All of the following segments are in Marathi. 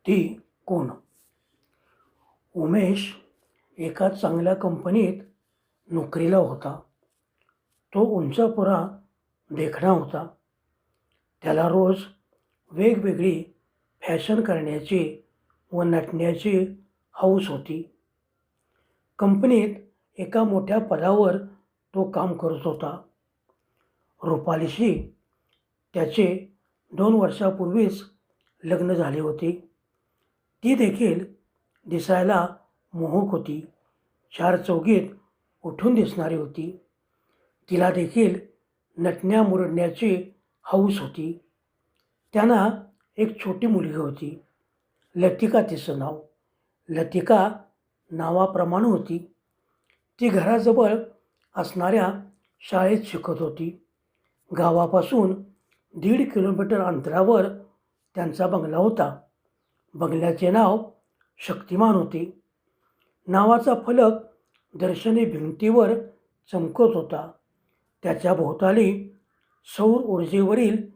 ती कोण? उमेश एका चांगल्या कंपनीत नोकरीला होता. तो उंचपुरा देखणा होता. त्याला रोज वेगवेगळी फॅशन करण्याची व नटण्याची हौस होती. कंपनीत एका मोठ्या पदावर तो काम करत होता. रुपालीशी त्याचे 2 वर्षापूर्वीच लग्न झाले होते. ती देखील दिसायला मोहक होती. चारचौघीत उठून दिसणारी होती. तिला देखील नटण्या-मुरडण्याची हौस होती. त्यांना एक छोटी मुलगी होती. लतिका तिचं नाव. लतिका नावाप्रमाणे होती. ती घराजवळ असणाऱ्या शाळेत शिकत होती. गावापासून 1.5 किलोमीटर अंतरावर त्यांचा बंगला होता. बंगल्याचे नाव शक्तिमान होते. नावाचा फलक दर्शनी भिंतीवर चमकत होता. त्याच्या भोवताली सौर ऊर्जेवरील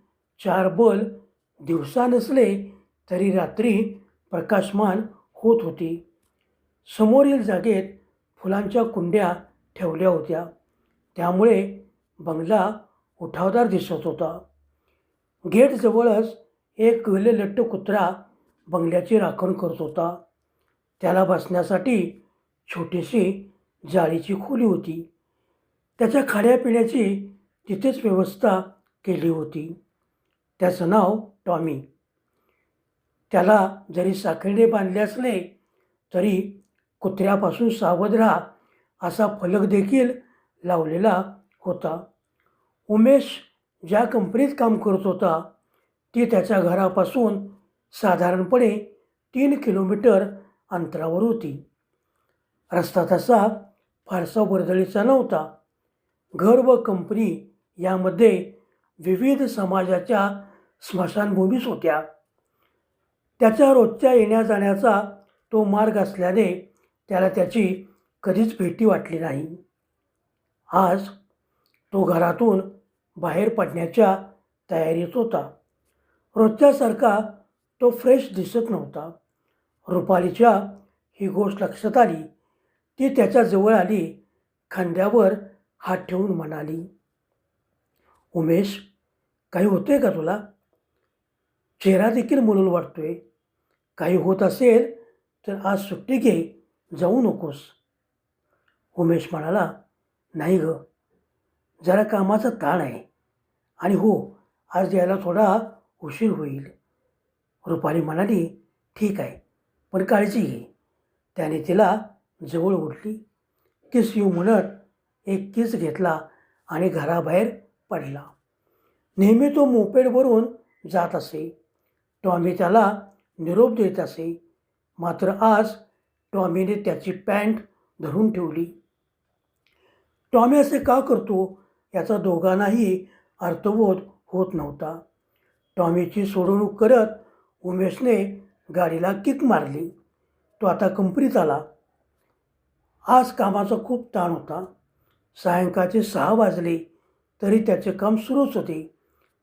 4 बल्ब दिवसा नसले तरी रात्री प्रकाशमान होत होते. समोरील जागेत फुलांच्या कुंड्या ठेवल्या होत्या. त्यामुळे बंगला उठावदार दिसत होता. गेटजवळच एक गललट्ट कुत्रा बंगल्याची राखण करत होता. त्याला बसण्यासाठी छोटीशी जाळीची खोली होती. त्याच्या खाण्यापिण्याची तिथेच व्यवस्था केली होती. त्याचं नाव टॉमी. त्याला जरी साखळीने बांधले असले तरी कुत्र्यापासून सावध राहा असा फलक देखील लावलेला होता. उमेश ज्या कंपनीत काम करत होता ती त्याच्या घरापासून साधारणपणे 3 किलोमीटर अंतरावर होती. रस्ता तसा फारसा वर्दळीचा नव्हता. घर व कंपनी यामध्ये विविध समाजाच्या स्मशानभूमीच होत्या. त्याच्या रोजच्या येण्या-जाण्याचा तो मार्ग असल्याने त्याला त्याची कधीच भीती वाटली नाही. आज तो घरातून बाहेर पडण्याच्या तयारीत होता. रोजच्यासारखा तो फ्रेश दिसत नव्हता. रुपालीच्या ही गोष्ट लक्षात आली. ती त्याच्या जवळ आली. खांद्यावर हात ठेवून म्हणाली, उमेश, काही होतंय का तुला? चेहरा देखील मलूल वाटतोय. काही होत असेल तर आज सुट्टी घे, जाऊ नकोस. उमेश म्हणाला, नाही ग, जरा कामाचा ताण आहे आणि हो, आज यायला थोडा उशीर होईल. रुपाली म्हणाली, ठीक आहे, पण काळजी घे. त्याने तिला जवळ ओढली. किस यू म्हणत एक किस घेतला आणि घराबाहेर पडला. नेहमी तो मोपेडवरून जात असे. टॉमी त्याला निरोप देत असे. मात्र आज टॉमीने त्याची पॅन्ट धरून ठेवली. टॉमी असे का करतो याचा दोघांनाही अर्थबोध होत नव्हता. टॉमीची सोडवणूक करत उमेशने गाडीला किक मारली. तो आता कंपनीत आला. आज कामाचा खूप ताण होता. सायंकाळचे 6 वाजले तरी त्याचे काम सुरूच होते.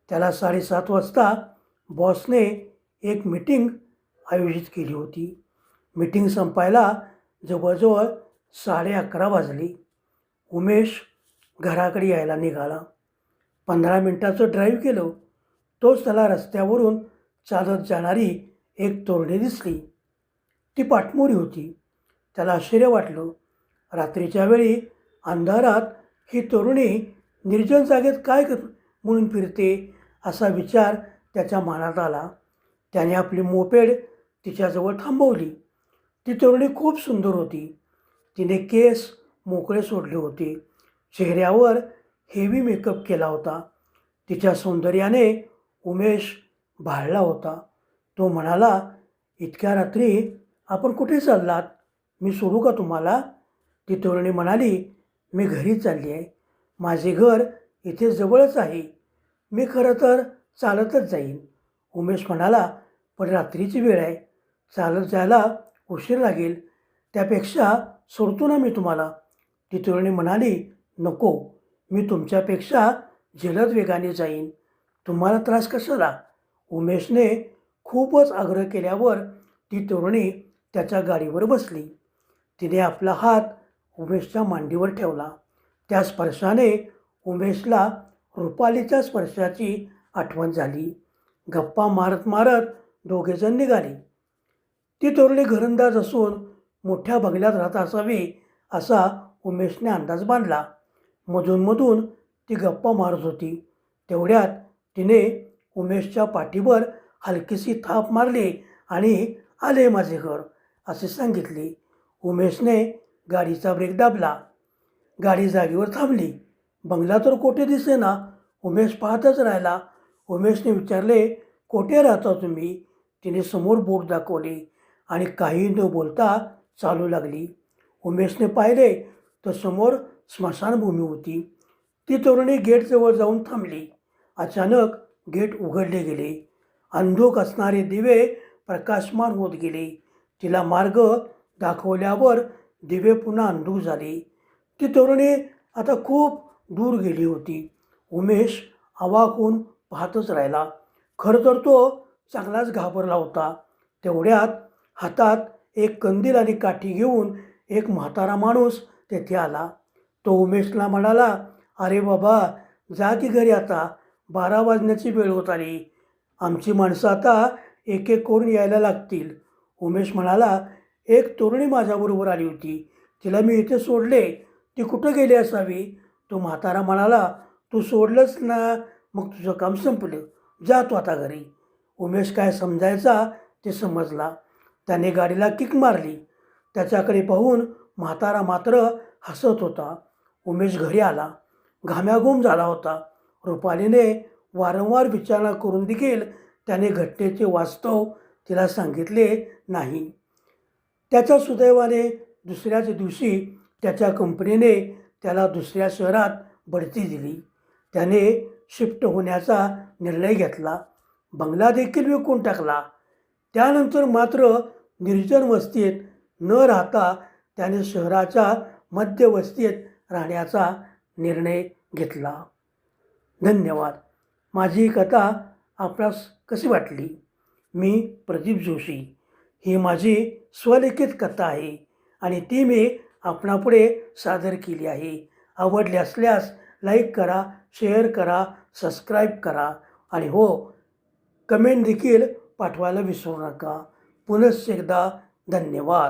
त्याला 7:30 वाजता बॉसने एक मीटिंग आयोजित केली होती. मीटिंग संपायला जवळजवळ 11:30 वाजले. उमेश घराकडे यायला निघाला. 15 मिनिटाचं ड्राईव्ह केलं. तोच त्याला रस्त्यावरून चालत जाणारी एक तोरणी दिसली. ती पाठमोरी होती. त्याला आश्चर्य वाटलं. रात्रीच्या वेळी अंधारात ही तरुणी निर्जन जागेत काय म्हणून फिरते असा विचार त्याच्या मनात आला. त्याने आपली मोपेड तिच्याजवळ थांबवली. ती तरुणी खूप सुंदर होती. तिने केस मोकळे सोडले होते. चेहऱ्यावर हेवी मेकअप केला होता. तिच्या सौंदर्याने उमेश भाळला होता. तो म्हणाला, इतक्या रात्री आपण कुठे चाललात? मी सोडू का तुम्हाला? ती तरुणी म्हणाली, मी घरी चालली आहे. माझे घर इथे जवळच आहे. मी खरं तर चालतच जाईन. उमेश म्हणाला, पण रात्रीची वेळ आहे. चालत जायला उशीर लागेल. त्यापेक्षा सोडतो ना मी तुम्हाला. ती तरुणी म्हणाली, नको, मी तुमच्यापेक्षा जलद वेगाने जाईन. तुम्हाला त्रास कशाला? उमेशने खूपच आग्रह केल्यावर ती तरुणी त्याच्या गाडीवर बसली. तिने आपला हात उमेशच्या मांडीवर ठेवला. त्या स्पर्शाने उमेशला रुपालीच्या स्पर्शाची आठवण झाली. गप्पा मारत मारत दोघेजण निघाले. ती तरुणी घरंदाज असून मोठ्या बंगल्यात राहत असावी असा उमेशने अंदाज बांधला. मधून ती गप्पा मारत होती. तेवढ्यात तिने उमेशच्या पाठीवर हलकीशी थाप मारली आणि आले माझे घर असे सांगितले. उमेशने गाडीचा ब्रेक दाबला. गाडी जागेवर थांबली. बंगला तर कोठे दिसेना. उमेश पाहतच राहिला. उमेशने विचारले, कोठे राहता तुम्ही? तिने समोर बोट दाखवले आणि काही न बोलता चालू लागली. उमेशने पाहिले तर समोर स्मशानभूमी होती. ती तरुणी गेटजवळ जाऊन थांबली. अचानक गेट उघडले गेले. अंधुक असणारे दिवे प्रकाशमान होत गेले. तिला मार्ग दाखवल्यावर दिवे पुन्हा अंधुक झाले. ती तरुणी आता खूप दूर गेली होती. उमेश अवाक होऊन पाहतच राहिला. खरं तर तो चांगलाच घाबरला होता. तेवढ्यात हातात एक कंदील आणि काठी घेऊन एक म्हातारा माणूस तेथे आला. तो उमेशला म्हणाला, अरे बाबा, जा की घरी, आता 12 वाजण्याची वेळ होत आली. आमची माणसं आता एक एक करून यायला लागतील. उमेश म्हणाला, एक तरुणी माझ्याबरोबर आली होती. तिला मी इथे सोडले. ती कुठं गेली असावी? तो म्हातारा म्हणाला, तू सोडलंच ना, मग तुझं काम संपलं. जा तू आता घरी. उमेश काय समजायचा ते समजला. त्याने गाडीला किक मारली. त्याच्याकडे पाहून म्हातारा मात्र हसत होता. उमेश घरी आला. घाम्याघूम झाला होता. रुपालीने वारंवार विचारणा करून देखील त्याने घटनेचे वास्तव तिला सांगितले नाही. त्याच्या सुदैवाने दुसऱ्याच दिवशी त्याच्या कंपनीने त्याला दुसऱ्या शहरात बढती दिली. त्याने शिफ्ट होण्याचा निर्णय घेतला. बंगला देखील विकून टाकला. त्यानंतर मात्र निर्जन वस्तीत न राहता त्याने शहराच्या मध्यवस्तीत राहण्याचा निर्णय घेतला. धन्यवाद. माझी ही कथा आपणास कशी वाटली? मी प्रदीप जोशी. ही माझी स्वलिखित कथा आहे आणि ती मी आपणापुढे सादर केली आहे. आवडली असल्यास लाईक करा, शेअर करा, सबस्क्राईब करा आणि हो, कमेंट देखील पाठवायला विसरू नका. पुनश्च एकदा धन्यवाद.